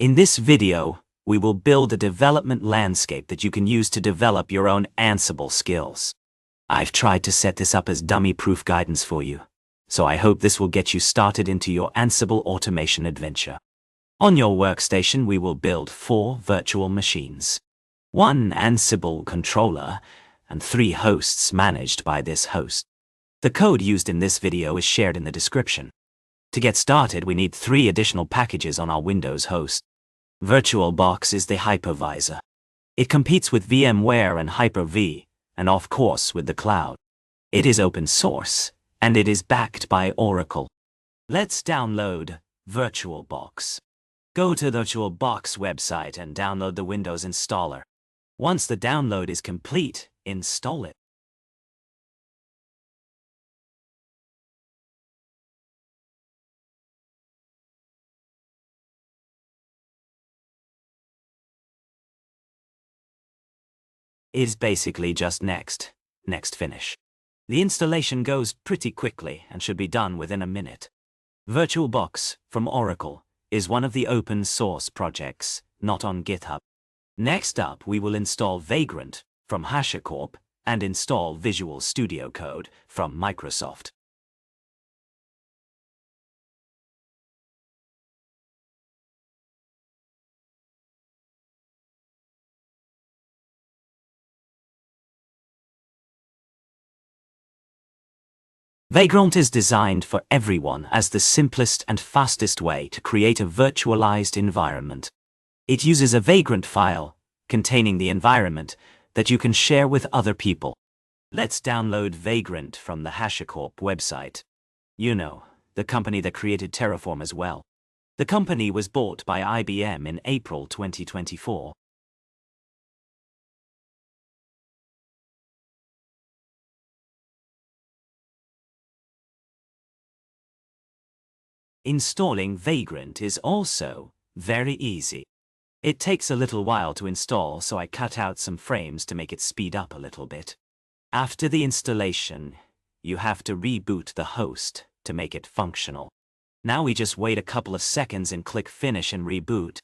In this video, we will build a development landscape that you can use to develop your own Ansible skills. I've tried to set this up as dummy-proof guidance for you, so I hope this will get you started into your Ansible automation adventure. On your workstation, we will build 4 virtual machines, 1 Ansible controller, and 3 hosts managed by this host. The code used in this video is shared in the description. To get started, we need 3 additional packages on our Windows host. VirtualBox is the hypervisor. It competes with VMware and Hyper-V, and of course with the cloud. It is open source, and it is backed by Oracle. Let's download VirtualBox. Go to the VirtualBox website and download the Windows installer. Once the download is complete, install it. Is basically just next finish. The installation goes pretty quickly and should be done within a minute. VirtualBox from Oracle is one of the open source projects, not on GitHub. Next up, we will install Vagrant from HashiCorp and install Visual Studio Code from Microsoft. Vagrant is designed for everyone as the simplest and fastest way to create a virtualized environment. It uses a Vagrant file containing the environment that you can share with other people. Let's download Vagrant from the HashiCorp website. You know, the company that created Terraform as well. The company was bought by IBM in April 2024. Installing Vagrant is also very easy. It takes a little while to install, so I cut out some frames to make it speed up a little bit. After the installation, you have to reboot the host to make it functional. Now we just wait a couple of seconds and click Finish and reboot.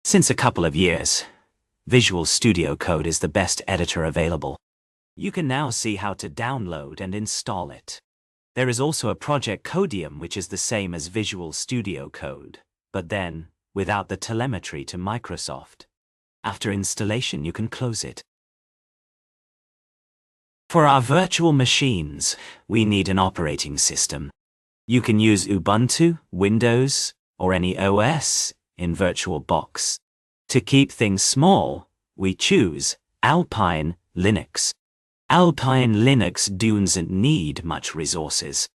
Since a couple of years, Visual Studio Code is the best editor available. You can now see how to download and install it. There is also a project Codium which is the same as Visual Studio Code, but then without the telemetry to Microsoft. After installation, you can close it. For our virtual machines, we need an operating system. You can use Ubuntu, Windows, or any OS in VirtualBox. To keep things small, we choose Alpine Linux. Alpine Linux doesn't need much resources.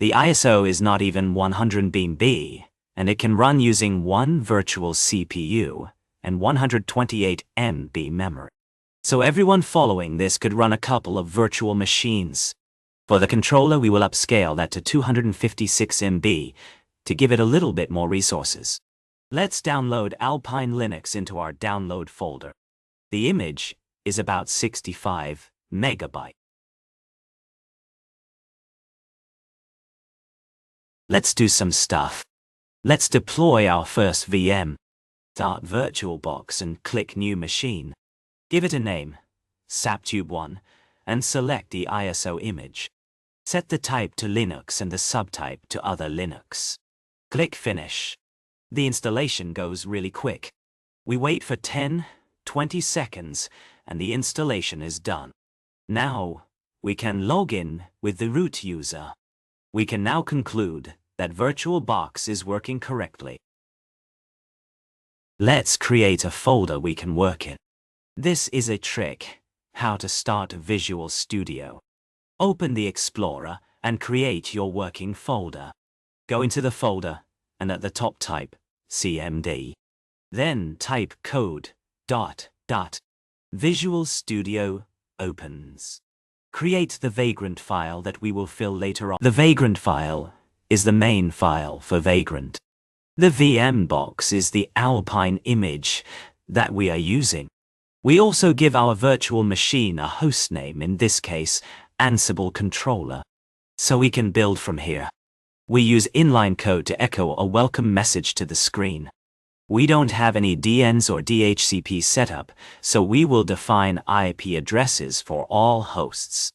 The ISO is not even 100 MB, and it can run using 1 virtual CPU and 128 MB memory. So everyone following this could run a couple of virtual machines. For the controller, we will upscale that to 256 MB to give it a little bit more resources. Let's download Alpine Linux into our download folder. The image is about 65 MB. Let's do some stuff. Let's deploy our first VM. Start VirtualBox and click New Machine. Give it a name, SAPTube1, and select the ISO image. Set the type to Linux and the subtype to Other Linux. Click Finish. The installation goes really quick. We wait for 10-20 seconds and the installation is done. Now, we can log in with the root user. We can now conclude that VirtualBox is working correctly. Let's create a folder we can work in. This is a trick, how to start Visual Studio. Open the Explorer and create your working folder. Go into the folder and at the top type CMD. Then type code ... Visual Studio opens. Create the Vagrant file that we will fill later on. The Vagrant file is the main file for Vagrant. The VM box is the Alpine image that we are using. We also give our virtual machine a hostname, in this case, Ansible controller, so we can build from here. We use inline code to echo a welcome message to the screen. We don't have any DNs or DHCP setup, so we will define IP addresses for all hosts.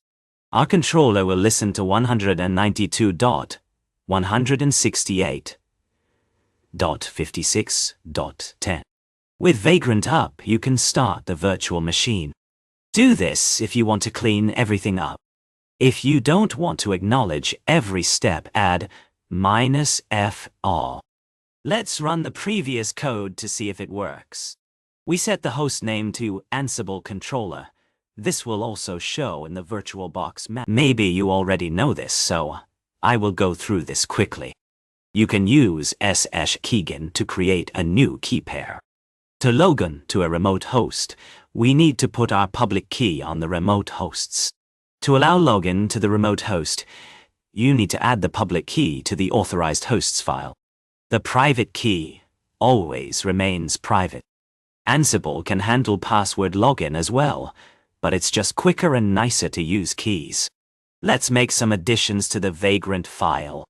Our controller will listen to 192.168.56.10. With Vagrant up, you can start the virtual machine. Do this if you want to clean everything up. If you don't want to acknowledge every step, add -FR. Let's run the previous code to see if it works. We set the host name to Ansible controller. This will also show in the VirtualBox map. Maybe you already know this, so I will go through this quickly. You can use /keygen to create a new key pair. To login to a remote host, we need to put our public key on the remote hosts. To allow login to the remote host, you need to add the public key to the authorized hosts file. The private key always remains private. Ansible can handle password login as well, but it's just quicker and nicer to use keys. Let's make some additions to the Vagrant file.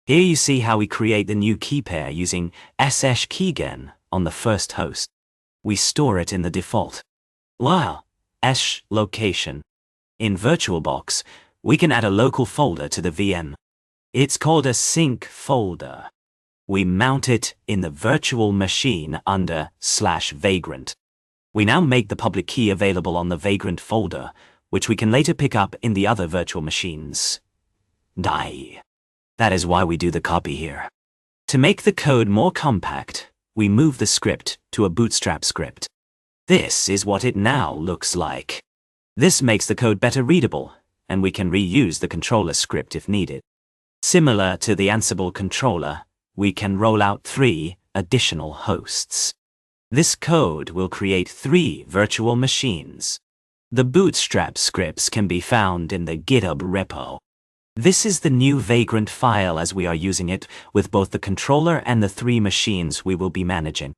Here you see how we create the new key pair using /keygen on the first host. We store it in the default location. In VirtualBox, we can add a local folder to the VM. It's called a sync folder. We mount it in the virtual machine under /Vagrant. We now make the public key available on the Vagrant folder, which we can later pick up in the other virtual machines. That is why we do the copy here. To make the code more compact, we move the script to a Bootstrap script. This is what it now looks like. This makes the code better readable, and we can reuse the controller script if needed. Similar to the Ansible controller, we can roll out 3 additional hosts. This code will create 3 virtual machines. The Bootstrap scripts can be found in the GitHub repo. This is the new Vagrant file as we are using it with both the controller and the 3 machines we will be managing.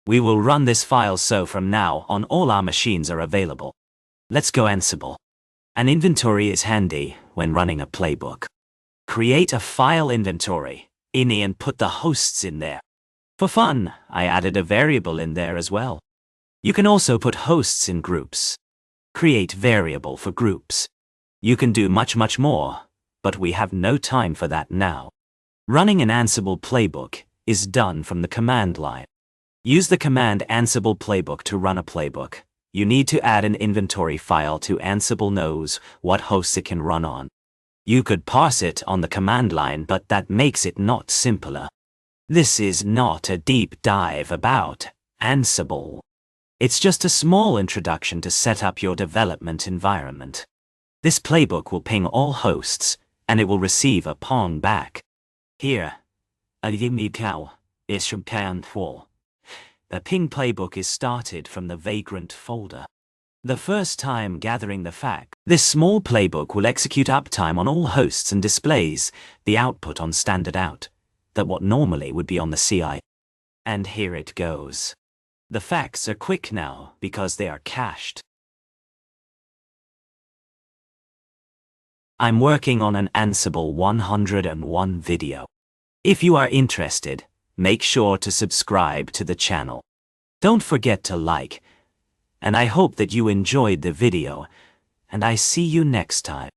We will run this file so from now on all our machines are available. Let's go Ansible. An inventory is handy when running a playbook. Create a file inventory, ini, and put the hosts in there. For fun, I added a variable in there as well. You can also put hosts in groups. Create variable for groups. You can do much more, but we have no time for that now. Running an Ansible playbook is done from the command line. Use the command Ansible playbook to run a playbook. You need to add an inventory file to Ansible knows what hosts it can run on. You could parse it on the command line, but that makes it not simpler. This is not a deep dive about Ansible. It's just a small introduction to set up your development environment. This playbook will ping all hosts, and it will receive a pong back. Here, a cow is from Can4. The ping playbook is started from the Vagrant folder. The first time gathering the fact, this small playbook will execute uptime on all hosts and displays the output on standard out, that what normally would be on the CI. And here it goes. The facts are quick now because they are cached. I'm working on an Ansible 101 video. If you are interested, make sure to subscribe to the channel. Don't forget to like, and I hope that you enjoyed the video, and I see you next time.